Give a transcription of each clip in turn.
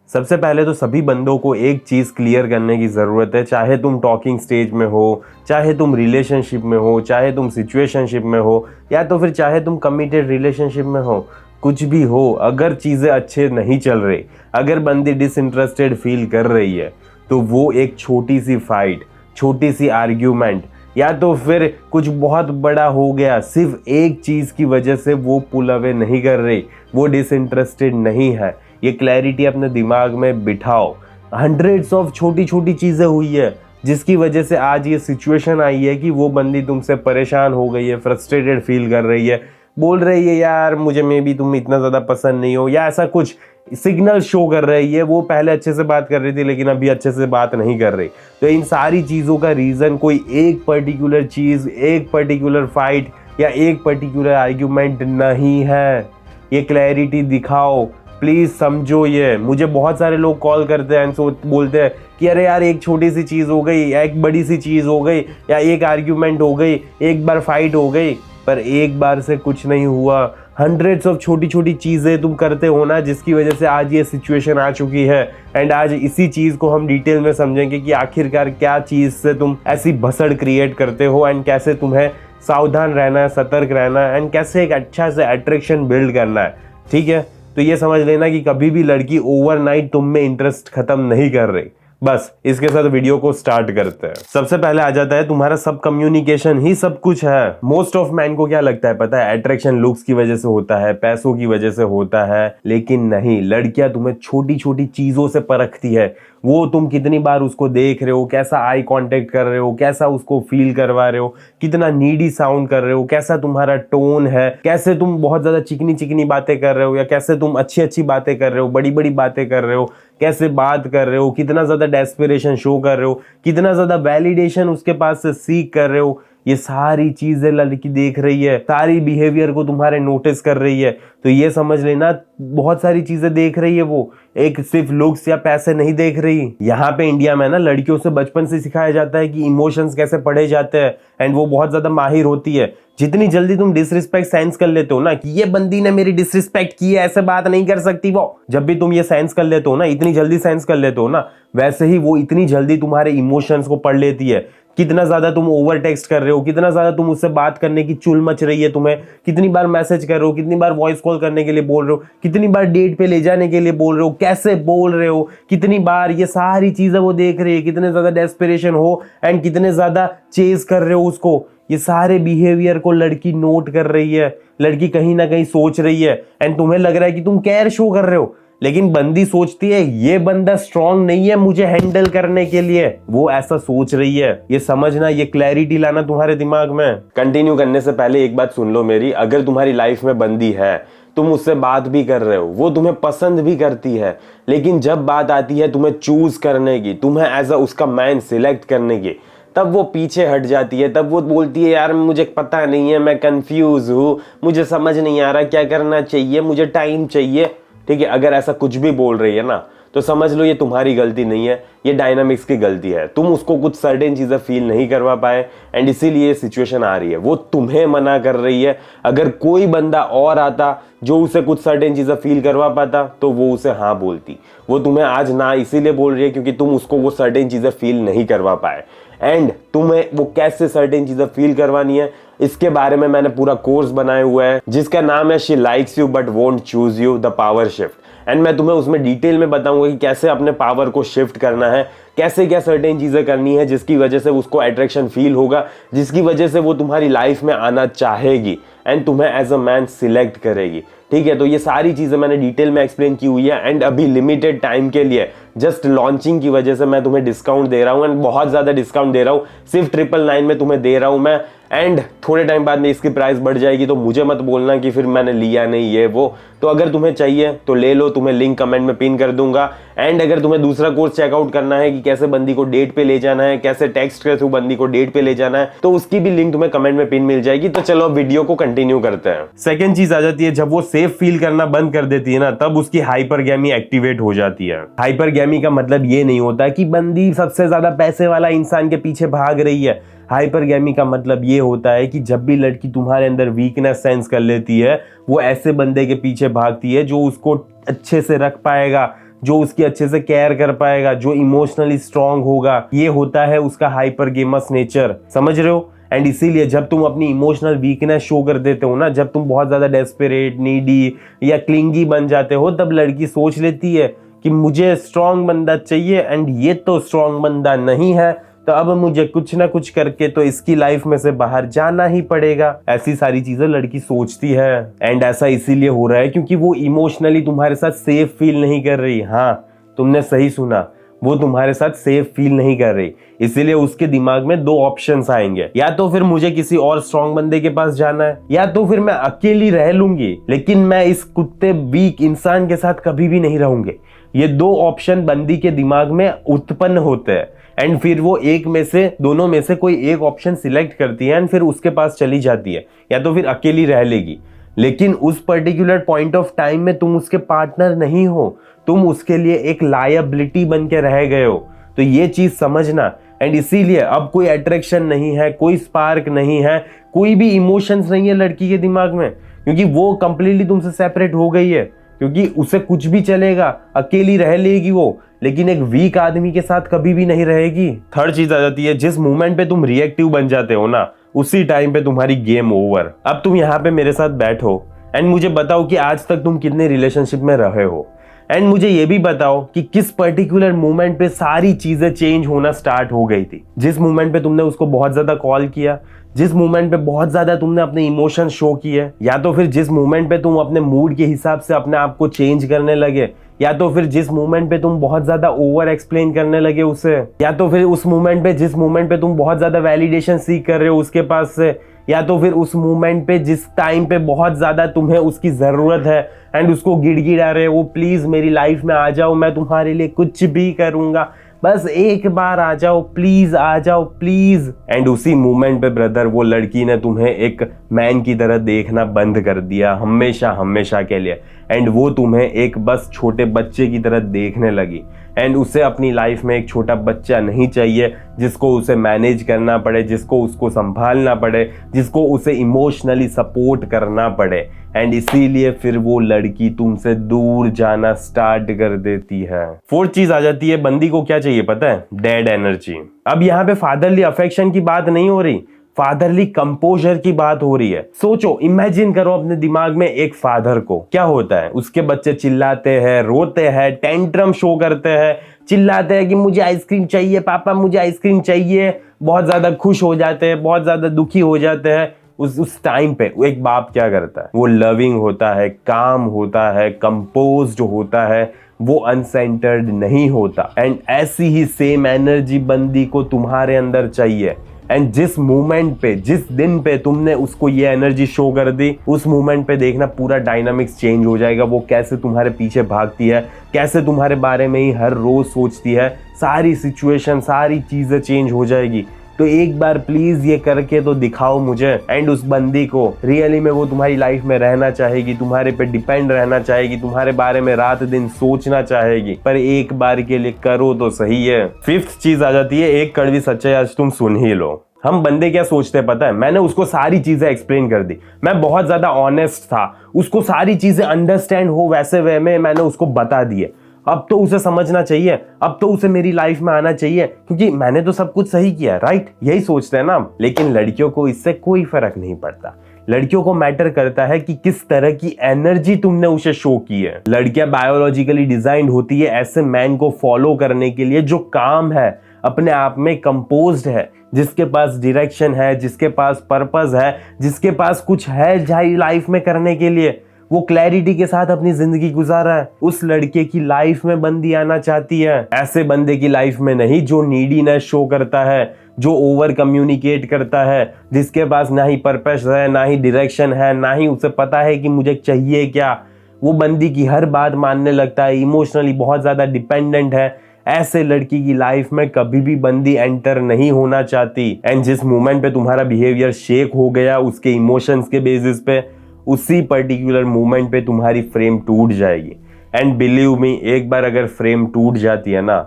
सबसे पहले तो सभी बंदों को एक चीज़ क्लियर करने की ज़रूरत है, चाहे तुम टॉकिंग स्टेज में हो, चाहे तुम रिलेशनशिप में हो, चाहे तुम सिचुएशनशिप में हो, या तो फिर चाहे तुम कमिटेड रिलेशनशिप में हो, कुछ भी हो, अगर चीज़ें अच्छे नहीं चल रही, अगर बंदी डिसइंटरेस्टेड फील कर रही है, तो वो एक छोटी सी फाइट, छोटी सी आर्ग्यूमेंट, या तो फिर कुछ बहुत बड़ा हो गया, सिर्फ एक चीज़ की वजह से वो पुल अवे नहीं कर रही, वो डिसइंटरेस्टेड नहीं है। ये क्लैरिटी अपने दिमाग में बिठाओ। हंड्रेड्स ऑफ छोटी छोटी चीज़ें हुई है जिसकी वजह से आज ये सिचुएशन आई है कि वो बंदी तुमसे परेशान हो गई है, फ्रस्ट्रेटेड फील कर रही है, बोल रही है यार मुझे मे बी तुम इतना ज़्यादा पसंद नहीं हो, या ऐसा कुछ सिग्नल शो कर रही है। वो पहले अच्छे से बात कर रही थी लेकिन अभी अच्छे से बात नहीं कर रही। तो इन सारी चीज़ों का रीज़न कोई एक पर्टिकुलर चीज़, एक पर्टिकुलर फाइट या एक पर्टिकुलर आर्ग्यूमेंट नहीं है। ये क्लैरिटी दिखाओ, प्लीज़ समझो। ये मुझे बहुत सारे लोग कॉल करते हैं सो बोलते हैं कि अरे यार एक छोटी सी चीज़ हो गई या एक बड़ी सी चीज़ हो गई या एक आर्ग्यूमेंट हो गई, एक बार फाइट हो गई, पर एक बार से कुछ नहीं हुआ। हंड्रेड्स ऑफ छोटी छोटी चीज़ें तुम करते हो ना, जिसकी वजह से आज ये सिचुएशन आ चुकी है। एंड आज इसी चीज़ को हम डिटेल में समझेंगे कि आखिरकार क्या चीज़ से तुम ऐसी भसड़ क्रिएट करते हो एंड कैसे तुम्हें सावधान रहना है, सतर्क रहना है एंड कैसे एक अच्छा से अट्रैक्शन बिल्ड करना है। ठीक है, तो ये समझ लेना कि कभी भी लड़की ओवरनाइट तुम में इंटरेस्ट खत्म नहीं कर रही। बस इसके साथ वीडियो को स्टार्ट करते हैं। सबसे पहले आ जाता है तुम्हारा सब कम्युनिकेशन ही सब कुछ है। मोस्ट ऑफ मैन को क्या लगता है पता है, अट्रैक्शन लुक्स की वजह से होता है, पैसों की वजह से होता है, लेकिन नहीं, लड़कियां तुम्हें छोटी छोटी चीजों से परखती है। वो तुम कितनी बार उसको देख रहे हो, कैसा आई कांटेक्ट कर रहे हो, कैसा उसको फील करवा रहे हो, कितना नीडी साउंड कर रहे हो, कैसा तुम्हारा टोन है, कैसे तुम बहुत ज्यादा चिकनी चिकनी बातें कर रहे हो या कैसे तुम अच्छी अच्छी बातें कर रहे हो, बड़ी बड़ी बातें कर रहे हो, कैसे बात कर रहे हो, कितना ज्यादा डेस्पिरेशन शो कर रहे हो, कितना ज्यादा वैलिडेशन उसके पास से सीख कर रहे हो। ये सारी चीजें लड़की देख रही है, सारी बिहेवियर को तुम्हारे नोटिस कर रही है। तो ये समझ लेना बहुत सारी चीजें देख रही है वो, एक सिर्फ लुक्स या पैसे नहीं देख रही। यहाँ पे इंडिया में ना लड़कियों से बचपन से सिखाया जाता है कि इमोशंस कैसे पढ़े जाते हैं एंड वो बहुत ज्यादा माहिर होती है। जितनी जल्दी तुम डिसरिस्पेक्ट सेंस कर लेते हो ना कि ये बंदी ने मेरी डिसरिस्पेक्ट की है, ऐसे बात नहीं कर सकती वो, जब भी तुम ये सेंस कर लेते हो ना, इतनी जल्दी सेंस कर लेते हो ना, वैसे ही वो इतनी जल्दी तुम्हारे इमोशंस को पढ़ लेती है। कितना ज्यादा तुम ओवर टेक्स्ट कर रहे हो, कितना ज्यादा तुम उससे बात करने की चुल मच रही है तुम्हें, कितनी बार मैसेज कर रहे हो, कितनी बार वॉइस कॉल करने के लिए बोल रहे हो, कितनी बार डेट पे ले जाने के लिए बोल रहे हो, कैसे बोल रहे हो, कितनी बार, ये सारी चीजें वो देख रही है। कितने ज्यादा डेस्पिरेशन हो एंड कितने ज्यादा चेज कर रहे हो उसको, ये सारे बिहेवियर को लड़की नोट कर रही है। लड़की कहीं ना कहीं सोच रही है एंड तुम्हें लग रहा है कि तुम केयर शो कर रहे हो, लेकिन बंदी सोचती है ये बंदा स्ट्रांग नहीं है मुझे हैंडल करने के लिए, वो ऐसा सोच रही है। ये समझना, ये क्लैरिटी लाना तुम्हारे दिमाग में। कंटिन्यू करने से पहले एक बात सुन लो मेरी, अगर तुम्हारी लाइफ में बंदी है, तुम उससे बात भी कर रहे हो, वो तुम्हें पसंद भी करती है, लेकिन जब बात आती है तुम्हें चूज करने की, तुम्हें एज अ उसका मैन सिलेक्ट करने की, तब वो पीछे हट जाती है। तब वो बोलती है यार मुझे पता नहीं है, मैं कंफ्यूज हूँ, मुझे समझ नहीं आ रहा क्या करना चाहिए, मुझे टाइम चाहिए। ठीक है, अगर ऐसा कुछ भी बोल रही है ना, तो समझ लो ये तुम्हारी गलती नहीं है, ये डायनामिक्स की गलती है। तुम उसको कुछ सर्टेन चीज़ें फील नहीं करवा पाए एंड इसीलिए ये सिचुएशन आ रही है। वो तुम्हें मना कर रही है। अगर कोई बंदा और आता जो उसे कुछ सर्टेन चीज़ें फील करवा पाता तो वो उसे हाँ बोलती। वो तुम्हें आज ना इसीलिए बोल रही है क्योंकि तुम उसको वो सर्टेन चीज़ें फील नहीं करवा पाए। एंड तुम्हें वो कैसे सर्टेन चीज़ें फील करवानी है, इसके बारे में मैंने पूरा कोर्स बनाया हुआ है जिसका नाम है she likes you but won't choose you, the power shift. And मैं तुम्हें उसमें डिटेल में बताऊंगा कि कैसे अपने पावर को शिफ्ट करना है, कैसे क्या सर्टेन चीजें करनी है जिसकी वजह से उसको अट्रैक्शन फील होगा, जिसकी वजह से वो तुम्हारी लाइफ में आना चाहेगी एंड तुम्हें एज अ मैन सिलेक्ट करेगी। ठीक है, तो ये सारी चीजें मैंने डिटेल में एक्सप्लेन की हुई है एंड अभी लिमिटेड टाइम के लिए जस्ट लॉन्चिंग की वजह से मैं तुम्हें डिस्काउंट दे रहा हूं एंड बहुत ज्यादा डिस्काउंट दे रहा हूं, सिर्फ 999 में तुम्हें दे रहा हूं मैं। एंड थोड़े टाइम बाद में इसकी प्राइस बढ़ जाएगी, तो मुझे मत बोलना कि फिर मैंने लिया नहीं ये वो। तो अगर तुम्हें चाहिए तो ले लो, तुम्हें लिंक कमेंट में पिन कर दूंगा। एंड अगर तुम्हें दूसरा कोर्स चेकआउट करना है कि कैसे बंदी को डेट पे ले जाना है, कैसे टेक्स्ट के थ्रू बंदी को डेट पे ले जाना है, तो उसकी भी लिंक तुम्हें कमेंट में पिन मिल जाएगी। तो चलो वीडियो को कंटिन्यू करते हैं। सेकंड चीज आ जाती है, जब वो सेफ फील करना बंद कर देती है ना, तब उसकी हाइपरगैमी एक्टिवेट हो जाती है। हाइपरगैमी का मतलब ये नहीं होता कि बंदी सबसे ज्यादा पैसे वाला इंसान के पीछे भाग रही है। हाइपरगैमी का मतलब ये होता है कि जब भी लड़की तुम्हारे अंदर वीकनेस सेंस कर लेती है, वो ऐसे बंदे के पीछे भागती है जो उसको अच्छे से रख पाएगा, जो उसकी अच्छे से केयर कर पाएगा, जो इमोशनली स्ट्रांग होगा। ये होता है उसका हाइपरगेमस नेचर, समझ रहे हो। एंड इसीलिए जब तुम अपनी इमोशनल वीकनेस शो कर देते हो ना, जब तुम बहुत ज्यादा डेस्परेट, नीडी या क्लिंगी बन जाते हो, तब लड़की सोच लेती है कि मुझे स्ट्रांग बंदा चाहिए एंड ये तो स्ट्रांग बंदा नहीं है, तो अब मुझे कुछ ना कुछ करके तो इसकी लाइफ में से बाहर जाना ही पड़ेगा। ऐसी सारी चीजें लड़की सोचती है। एंड ऐसा इसीलिए हो रहा है क्योंकि वो इमोशनली तुम्हारे साथ सेफ फील नहीं कर रही। हाँ, तुमने सही सुना, वो तुम्हारे साथ सेफ फील नहीं कर रही। इसीलिए उसके दिमाग में दो ऑप्शंस आएंगे, या तो फिर मुझे किसी और स्ट्रांग बंदे के पास जाना है, या तो फिर मैं अकेली रह लूंगी, लेकिन मैं इस कुत्ते वीक इंसान के साथ कभी भी नहीं रहूंगी। ये दो ऑप्शन बंदी के दिमाग में उत्पन्न होते हैं एंड फिर वो एक में से, दोनों में से कोई एक ऑप्शन सिलेक्ट करती है एंड फिर उसके पास चली जाती है, या तो फिर अकेली रह लेगी। लेकिन उस पर्टिकुलर पॉइंट ऑफ टाइम में तुम उसके पार्टनर नहीं हो, तुम उसके लिए एक लायबिलिटी बन के रह गए हो। तो ये चीज समझना। एंड इसीलिए अब कोई अट्रैक्शन नहीं है, कोई स्पार्क नहीं है, कोई भी इमोशंस नहीं है लड़की के दिमाग में, क्योंकि वो कंप्लीटली तुमसे सेपरेट हो गई है। क्योंकि उसे कुछ भी चलेगा, अकेली रह लेगी वो, लेकिन एक वीक आदमी के साथ कभी भी नहीं रहेगी। थर्ड चीज आ जाती है, जिस मोमेंट पे तुम रिएक्टिव बन जाते हो ना, उसी टाइम पे तुम्हारी गेम ओवर। अब तुम यहाँ पे मेरे साथ बैठो एंड मुझे बताओ कि आज तक तुम कितने रिलेशनशिप में रहे हो, एंड मुझे ये भी बताओ कि किस पर्टिकुलर मोमेंट पे सारी चीजें चेंज होना स्टार्ट हो गई थी। जिस मोमेंट पे तुमने उसको बहुत ज्यादा कॉल किया, जिस मोमेंट पे बहुत ज्यादा तुमने अपने इमोशन शो किए, या तो फिर जिस मोमेंट पे तुम अपने मूड के हिसाब से अपने आप को चेंज करने लगे, या तो फिर जिस मोमेंट पे तुम बहुत ज्यादा ओवर एक्सप्लेन करने लगे उसे, या तो फिर उस मोमेंट पे जिस मोमेंट पे तुम बहुत ज्यादा वैलिडेशन सीख कर रहे हो उसके पास से, या तो फिर उस मोमेंट पे जिस टाइम पे बहुत ज्यादा तुम्हें उसकी जरूरत है एंड उसको गिड़गिड़ा रहे हो, प्लीज मेरी लाइफ में आ जाओ, मैं तुम्हारे लिए कुछ भी करूंगा, बस एक बार आ जाओ प्लीज, आ जाओ प्लीज। एंड उसी मोमेंट पे ब्रदर वो लड़की ने तुम्हें एक मैन की तरह देखना बंद कर दिया, हमेशा हमेशा के लिए। एंड वो तुम्हें एक बस छोटे बच्चे की तरह देखने लगी। एंड उसे अपनी लाइफ में एक छोटा बच्चा नहीं चाहिए जिसको उसे मैनेज करना पड़े, जिसको उसको संभालना पड़े, जिसको उसे इमोशनली सपोर्ट करना पड़े। एंड इसीलिए फिर वो लड़की तुमसे दूर जाना स्टार्ट कर देती है। फोर्थ चीज आ जाती है, बंदी को क्या चाहिए पता है? Dead energy. अब यहाँ पे फादरली अफेक्शन की बात नहीं हो रही, फादरली कंपोजर की बात हो रही है। सोचो, इमेजिन करो अपने दिमाग में एक फादर को, क्या होता है? उसके बच्चे चिल्लाते हैं, रोते हैं, टेंट्रम शो करते हैं, चिल्लाते हैं कि मुझे आइसक्रीम चाहिए पापा, मुझे आइसक्रीम चाहिए, बहुत ज्यादा खुश हो जाते हैं, बहुत ज्यादा दुखी हो जाते हैं। उस टाइम पे वो एक बाप क्या करता है? वो लविंग होता है, काम होता है, कंपोज्ड होता है, वो अनसेंटर्ड नहीं होता। एंड ऐसी ही सेम एनर्जी बंदी को तुम्हारे अंदर चाहिए। एंड जिस मोमेंट पे, जिस दिन पे तुमने उसको ये एनर्जी शो कर दी, उस मोमेंट पे देखना पूरा डायनामिक्स चेंज हो जाएगा। वो कैसे तुम्हारे पीछे भागती है, कैसे तुम्हारे बारे में ही हर रोज सोचती है, सारी सिचुएशन, सारी चीजें चेंज हो जाएगी। तो एक बार प्लीज ये करके तो दिखाओ मुझे। एंड उस बंदी को रियली में वो तुम्हारी लाइफ में रहना चाहेगी, तुम्हारे पे डिपेंड रहना चाहेगी, तुम्हारे बारे में रात दिन सोचना चाहेगी, पर एक बार के लिए करो तो सही है। फिफ्थ चीज आ जाती है, एक कड़वी सच्चाई आज तुम सुन ही लो। हम बंदे क्या सोचते हैं पता है? मैंने उसको सारी चीजें एक्सप्लेन कर दी, मैं बहुत ज्यादा ऑनेस्ट था, उसको सारी चीजें अंडरस्टैंड हो वैसे वे में मैंने उसको बता दिए, अब तो उसे समझना चाहिए, अब तो उसे मेरी लाइफ में आना चाहिए क्योंकि मैंने तो सब कुछ सही किया, राइट? यही सोचते हैं ना। लेकिन लड़कियों को इससे कोई फर्क नहीं पड़ता। लड़कियों को मैटर करता है कि किस तरह की एनर्जी तुमने उसे शो की है। लड़कियां बायोलॉजिकली डिजाइंड होती है ऐसे मैन को फॉलो करने के लिए जो काम है, अपने आप में कंपोज्ड है, जिसके पास डायरेक्शन है, जिसके पास पर्पस है, जिसके पास कुछ है जाई लाइफ में करने के लिए, वो क्लैरिटी के साथ अपनी जिंदगी गुजारा है। उस लड़के की लाइफ में बंदी आना चाहती है, ऐसे बंदे की लाइफ में नहीं जो नीडीनेस शो करता है, जो ओवर कम्युनिकेट करता है, जिसके पास ना ही पर्पस है, ना ही डायरेक्शन है, ना ही उसे पता है कि मुझे चाहिए क्या। वो बंदी की हर बात मानने लगता है, इमोशनली बहुत ज्यादा डिपेंडेंट है। ऐसे लड़की की लाइफ में कभी भी बंदी एंटर नहीं होना चाहती। एंड जिस मोमेंट पे तुम्हारा बिहेवियर शेक हो गया उसके इमोशंस के बेसिस पे, उसी पर्टिकुलर मोमेंट पे तुम्हारी फ्रेम टूट जाएगी। एंड बिलीव मी, एक बार अगर फ्रेम टूट जाती है ना,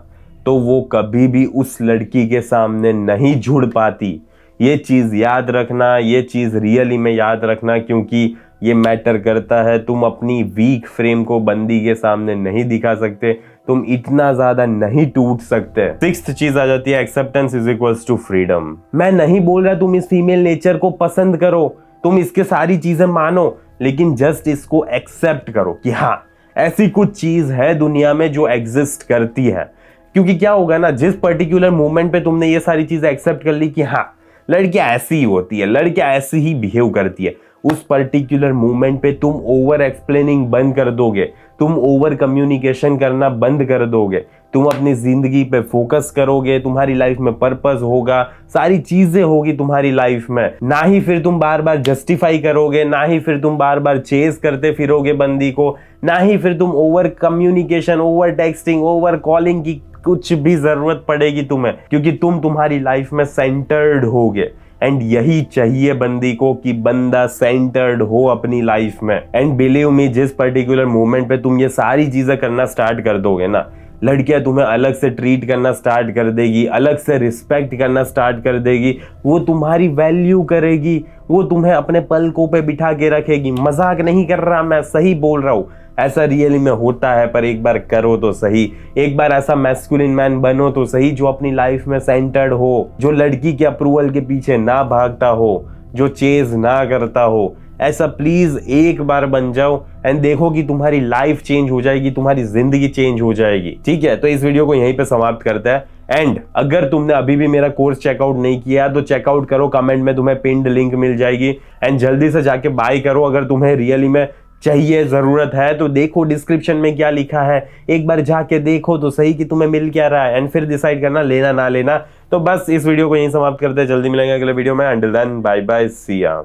तो वो कभी भी उस लड़की के सामने नहीं जुड़ पाती। ये चीज याद रखना, ये चीज रियली में याद रखना, क्योंकि ये मैटर करता है। तुम अपनी वीक फ्रेम को बंदी के सामने नहीं दिखा सकते, तुम इतना ज्यादा नहीं टूट सकते। सिक्स्थ चीज आ जाती है acceptance is equals to freedom. मैं नहीं बोल रहा तुम इस फीमेल नेचर को पसंद करो, तुम इसके सारी चीजें मानो, लेकिन जस्ट इसको एक्सेप्ट करो कि हाँ ऐसी कुछ चीज है दुनिया में जो एग्जिस्ट करती है। क्योंकि क्या होगा ना, जिस पर्टिकुलर मोमेंट पे तुमने ये सारी चीजें एक्सेप्ट कर ली कि हाँ लड़कियां ऐसी ही होती है, लड़कियां ऐसी ही बिहेव करती है, उस पर्टिकुलर मोमेंट पे तुम ओवर एक्सप्लेनिंग बंद कर दोगे, तुम ओवर कम्युनिकेशन करना बंद कर दोगे, तुम अपनी जिंदगी पे फोकस करोगे, तुम्हारी लाइफ में पर्पस होगा, सारी चीजें होगी तुम्हारी लाइफ में। ना ही फिर तुम बार बार जस्टिफाई करोगे, ना ही फिर तुम बार बार चेस करते फिरोगे बंदी को, ना ही फिर तुम over communication, over texting, over calling की कुछ भी जरूरत पड़ेगी तुम्हें, क्योंकि तुम तुम्हारी लाइफ में सेंटर्ड होगे। एंड यही चाहिए बंदी को कि बंदा सेंटर्ड हो अपनी लाइफ में। एंड बिलीव मी, जिस पर्टिकुलर मोमेंट पे तुम ये सारी चीजें करना स्टार्ट कर दोगे ना, लड़कियां तुम्हें अलग से ट्रीट करना स्टार्ट कर देगी, अलग से रिस्पेक्ट करना स्टार्ट कर देगी, वो तुम्हारी वैल्यू करेगी, वो तुम्हें अपने पलकों पे बिठा के रखेगी। मजाक नहीं कर रहा मैं, सही बोल रहा हूँ, ऐसा रियली में होता है। पर एक बार करो तो सही, एक बार ऐसा मैस्कुलिन मैन बनो तो सही जो अपनी लाइफ में सेंटर्ड हो, जो लड़की के अप्रूवल के पीछे ना भागता हो, जो चेज ना करता हो। ऐसा प्लीज एक बार बन जाओ एंड देखो कि तुम्हारी लाइफ चेंज हो जाएगी, तुम्हारी जिंदगी चेंज हो जाएगी। ठीक है, तो इस वीडियो को यहीं पे समाप्त करते हैं। एंड अगर तुमने अभी भी मेरा कोर्स चेकआउट नहीं किया तो चेकआउट करो, कमेंट में तुम्हें पिन्ड लिंक मिल जाएगी। एंड जल्दी से जाके बाय करो अगर तुम्हें रियली में चाहिए, जरूरत है तो देखो डिस्क्रिप्शन में क्या लिखा है, एक बार जाके देखो तो सही कि तुम्हें मिल क्या रहा है, एंड फिर डिसाइड करना लेना ना लेना। तो बस इस वीडियो को यहीं समाप्त करते हैं, जल्दी मिलेंगे अगले वीडियो में। अंटिल देन बाय बाय, सी या।